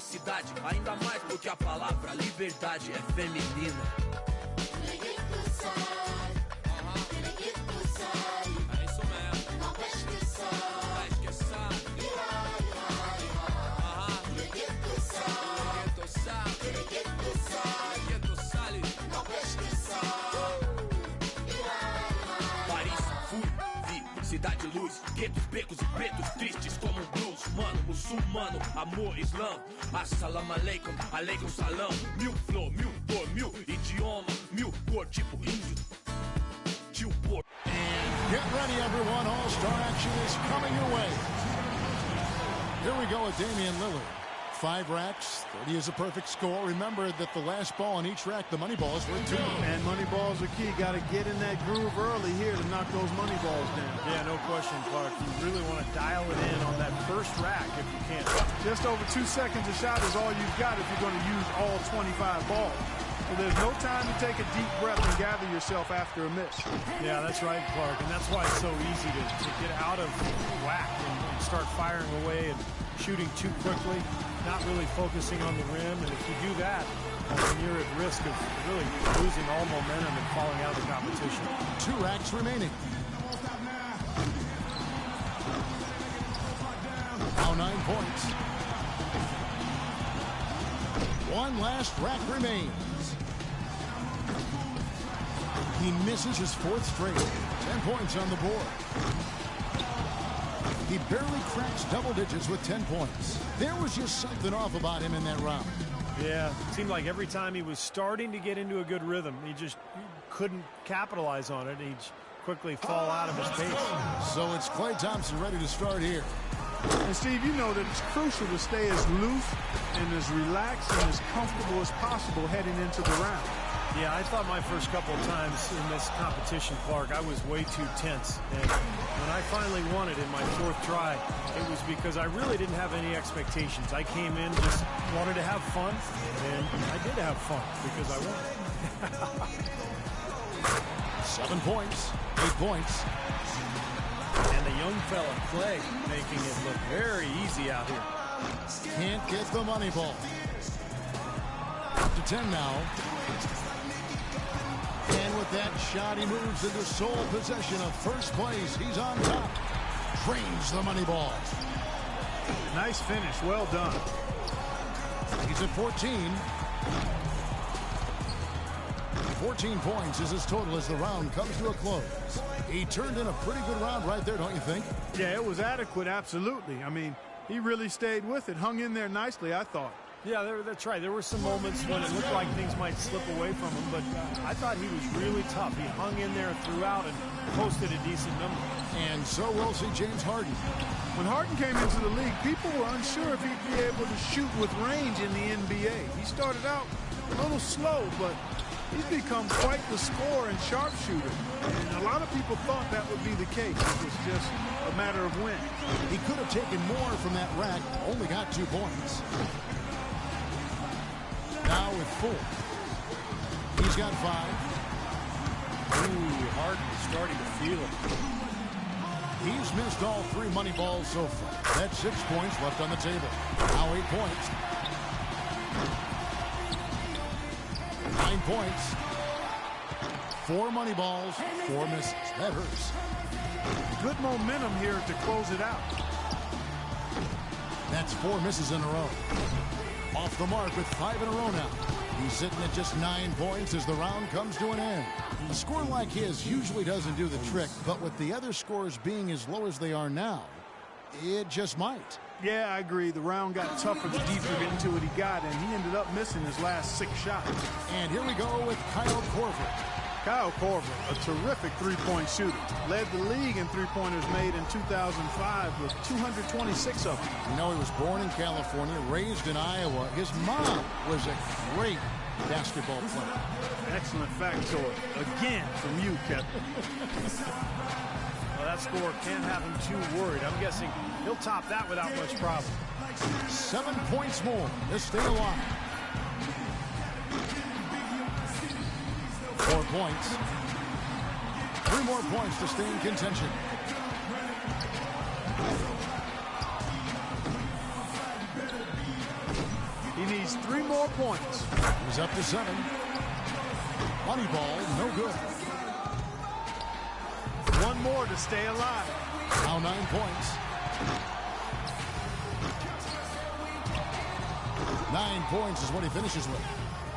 nossa cidade, ainda mais porque a palavra liberdade é feminina. É isso mesmo. Não esqueça. Cidade luz, guetos, becos e pretos tristes como um blues. Mano, muçulmano, amor, islã. Assalamu alaikum, alaikum salam. Mil flow, mil cor, mil idioma, mil cor, tipo índio. Tio por. And get ready everyone, all-star action is coming your way. Here we go with Damian Lillard. 5 racks, 30 is a perfect score. Remember that the last ball on each rack, the money ball is worth 2. And money balls are key. Got to get in that groove early here to knock those money balls down. Yeah, no question, Clark. You really want to dial it in on that first rack if you can. Just over 2 seconds a shot is all you've got if you're going to use all 25 balls. So there's no time to take a deep breath and gather yourself after a miss. Yeah, that's right, Clark. And that's why it's so easy to get out of whack and start firing away and shooting too quickly, not really focusing on the rim. And if you do that, you're at risk of really losing all momentum and falling out of the competition. 2 racks remaining. Now 9 points. 1 last rack remains. He misses his 4th straight. 10 points on the board. He barely cracks double digits with 10 points. There was just something off about him in that round. Yeah, it seemed like every time he was starting to get into a good rhythm, he just couldn't capitalize on it. He'd quickly fall out of his pace. So it's Klay Thompson ready to start here. And Steve, you know that it's crucial to stay as loose and as relaxed and as comfortable as possible heading into the round. Yeah, I thought my first couple of times in this competition, Clark, I was way too tense. And when I finally won it in my 4th try, it was because I really didn't have any expectations. I came in, just wanted to have fun, and I did have fun because I won. 7 points, 8 points. And the young fella, Klay, making it look very easy out here. Can't get the money ball. Up to 10 now. And with that shot, he moves into sole possession of first place. He's on top. Drains the money ball. Nice finish. Well done. He's at 14. 14 points is his total as the round comes to a close. He turned in a pretty good round right there, don't you think? Yeah, it was adequate, absolutely. I mean, he really stayed with it. Hung in there nicely, I thought. Yeah, that's right. There were some moments when it looked like things might slip away from him, but I thought he was really tough. He hung in there throughout and posted a decent number. And so we'll see James Harden. When Harden came into the league, people were unsure if he'd be able to shoot with range in the NBA. He started out a little slow, but he's become quite the scorer and sharpshooter. And a lot of people thought that would be the case. It was just a matter of when. He could have taken more from that rack, only got 2 points. Now with 4. He's got 5. Ooh, Harden starting to feel it. He's missed all 3 money balls so far. That's 6 points left on the table. Now 8 points. 9 points. 4 money balls, 4 misses. That hurts. Good momentum here to close it out. That's 4 misses in a row. Off the mark with 5 in a row now. He's sitting at just 9 points as the round comes to an end. A score like his usually doesn't do the trick, but with the other scores being as low as they are now, it just might. Yeah, I agree. The round got tougher the deeper into it he got, and he ended up missing his last 6 shots. And here we go with Kyle Korver. Kyle Korver, a terrific three-point shooter. Led the league in three-pointers made in 2005 with 226 of them. You know, he was born in California, raised in Iowa. His mom was a great basketball player. Excellent factoid. Again from you, Kevin. Well, that score can't have him too worried. I'm guessing he'll top that without much problem. 7 points more to stay alive. 4 points. 3 more points to stay in contention. needs 3 more points. He's up to 7. Moneyball, no good. 1 more to stay alive. Now 9 points. 9 points is what he finishes with.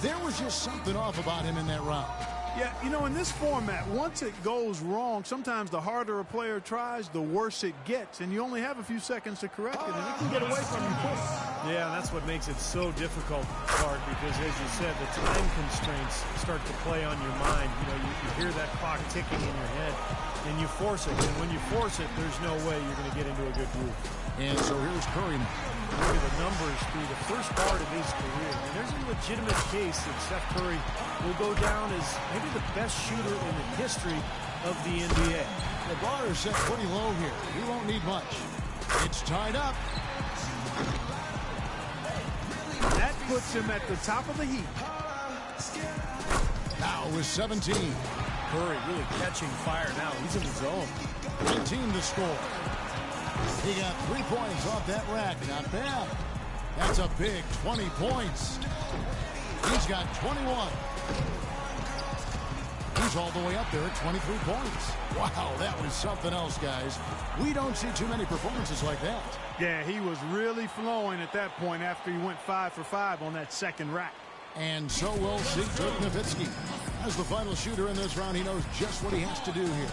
There was just something off about him in that round. Yeah, you know, in this format, once it goes wrong, sometimes the harder a player tries, the worse it gets. And you only have a few seconds to correct it, and it can get away from you quick. Yeah, that's what makes it so difficult, Clark, because as you said, the time constraints start to play on your mind. You know, you hear that clock ticking in your head, and you force it. And when you force it, there's no way you're going to get into a good groove. And so here's Curry now. Look at the numbers through the first part of his career. And there's a legitimate case that Steph Curry will go down as maybe the best shooter in the history of the NBA. The bar is set pretty low here. He won't need much. It's tied up. That puts him at the top of the heap. Now with 17. Curry really catching fire now. He's in the zone. 19 to score. He got 3 points off that rack. Not bad. That's a big 20 points. He's got 21. He's all the way up there at 23 points. Wow, that was something else, guys. We don't see too many performances like that. Yeah, he was really flowing at that point after he went 5 for 5 on that second rack. And so we'll see Dirk Nowitzki. As the final shooter in this round, he knows just what he has to do here.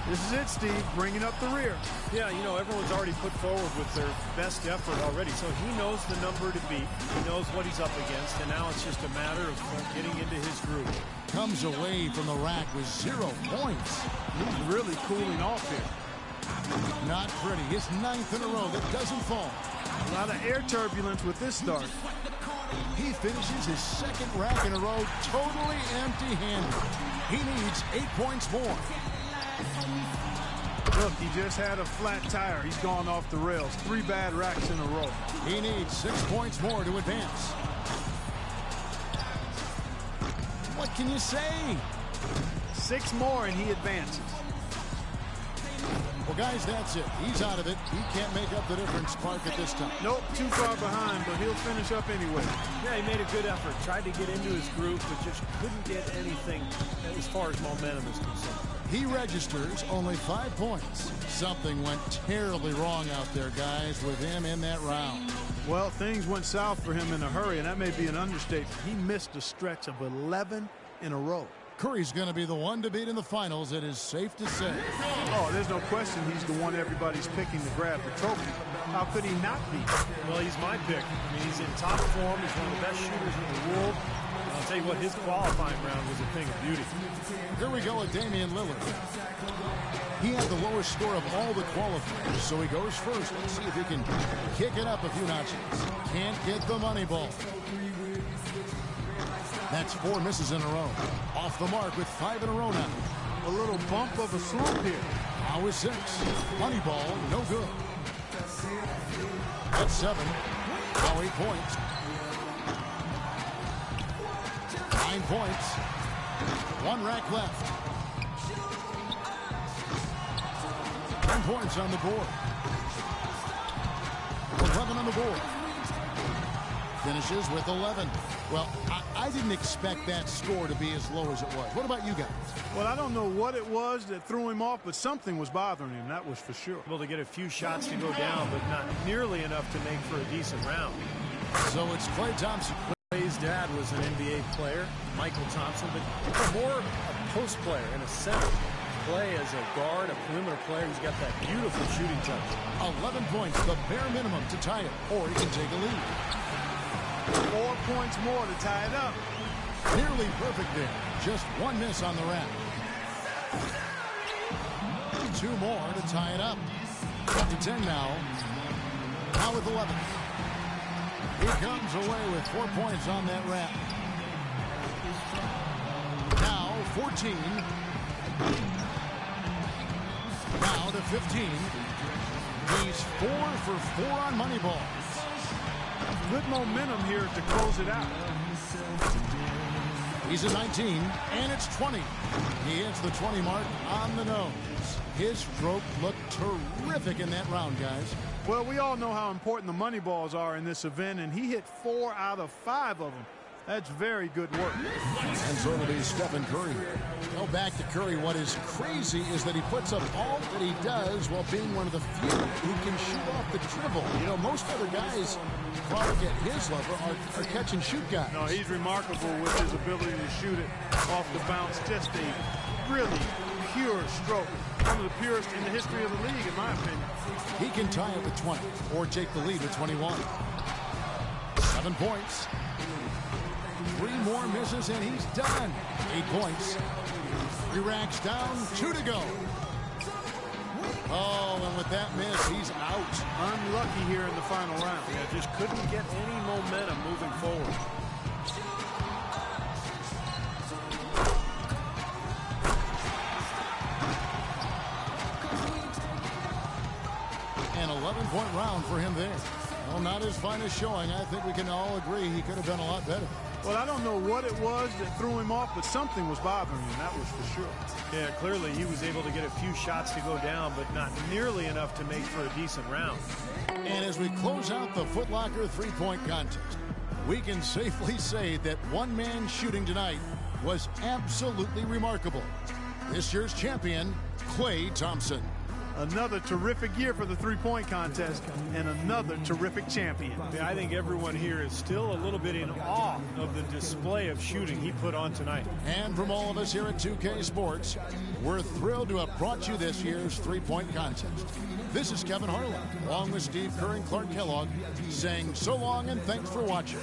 This is it, Steve, bringing up the rear. Yeah, you know, everyone's already put forward with their best effort already, so he knows the number to beat. He knows what he's up against, and now it's just a matter of getting into his groove. Comes away from the rack with 0 points. He's really cooling off here. Not pretty. His 9th in a row that doesn't fall. A lot of air turbulence with this start. He finishes his 2nd rack in a row totally empty-handed. He needs 8 points more. Look, he just had a flat tire. He's gone off the rails. 3 bad racks in a row. He needs 6 points more to advance. What can you say? 6 more and he advances. Well, guys, that's it. He's out of it. He can't make up the difference, Clark, at this time. Nope, too far behind, but he'll finish up anyway. Yeah, he made a good effort. Tried to get into his groove, but just couldn't get anything as far as momentum is concerned. He registers only 5 points. Something went terribly wrong out there, guys, with him in that round. Well, things went south for him in a hurry, and that may be an understatement. He missed a stretch of 11 in a row. Curry's going to be the one to beat in the finals, it is safe to say. Oh, there's no question he's the one everybody's picking to grab the trophy. How could he not be? Well, he's my pick. I mean, he's in top form. He's one of the best shooters in the world. I'll tell you what, his qualifying round was a thing of beauty. Here we go with Damian Lillard. He had the lowest score of all the qualifiers, so he goes first. Let's see if he can kick it up a few notches. Can't get the money ball. That's 4 misses in a row. Off the mark with 5 in a row now. A little bump of a slump here. Now with 6. Money ball, no good. That's 7. Now 8 points. 9 points. 1 rack left. 10 points on the board. 11 on the board. Finishes with 11. Well, I didn't expect that score to be as low as it was. What about you guys? Well, I don't know what it was that threw him off, but something was bothering him. That was for sure. Able to get a few shots to go down, but not nearly enough to make for a decent round. So it's Klay Thompson. Clay's dad was an NBA player, Michael Thompson, but more a post player and a center. Klay as a guard, a perimeter player who's got that beautiful shooting touch. 11 points, the bare minimum to tie it, or he can take a lead. 4 points more to tie it up. Nearly perfect there. Just 1 miss on the rack. 2 more to tie it up. Up to 10 now. Now with 11. He comes away with 4 points on that rack. Now 14. Now to 15. He's 4 for 4 on money balls. Good momentum here to close it out. He's at 19, and it's 20. He hits the 20 mark on the nose. His stroke looked terrific in that round, guys. Well, we all know how important the money balls are in this event, and he hit 4 out of 5 of them. That's very good work. And so it'll be Stephen Curry. Go back to Curry. What is crazy is that he puts up all that he does while being one of the few who can shoot off the dribble. You know, most other guys, Clark at his level, are catch and shoot guys. No, he's remarkable with his ability to shoot it off the bounce. Just a really pure stroke. One of the purest in the history of the league, in my opinion. He can tie it with 20 or take the lead with 21. 7 points. 3 more misses and he's done. 8 points. 3 racks down, 2 to go. Oh, and with that miss, he's out. Unlucky here in the final round. Yeah, just couldn't get any momentum moving forward. An 11-point round for him there. Well, not his finest showing. I think we can all agree he could have done a lot better. Well, I don't know what it was that threw him off, but something was bothering him, that was for sure. Yeah, clearly he was able to get a few shots to go down, but not nearly enough to make for a decent round. And as we close out the Foot Locker three-point contest, we can safely say that one-man shooting tonight was absolutely remarkable. This year's champion, Klay Thompson. Another terrific year for the three-point contest and another terrific champion. Yeah, I think everyone here is still a little bit in awe of the display of shooting he put on tonight. And from all of us here at 2K Sports, we're thrilled to have brought you this year's three-point contest. This is Kevin Harlan, along with Steve Kerr and Clark Kellogg, saying so long and thanks for watching.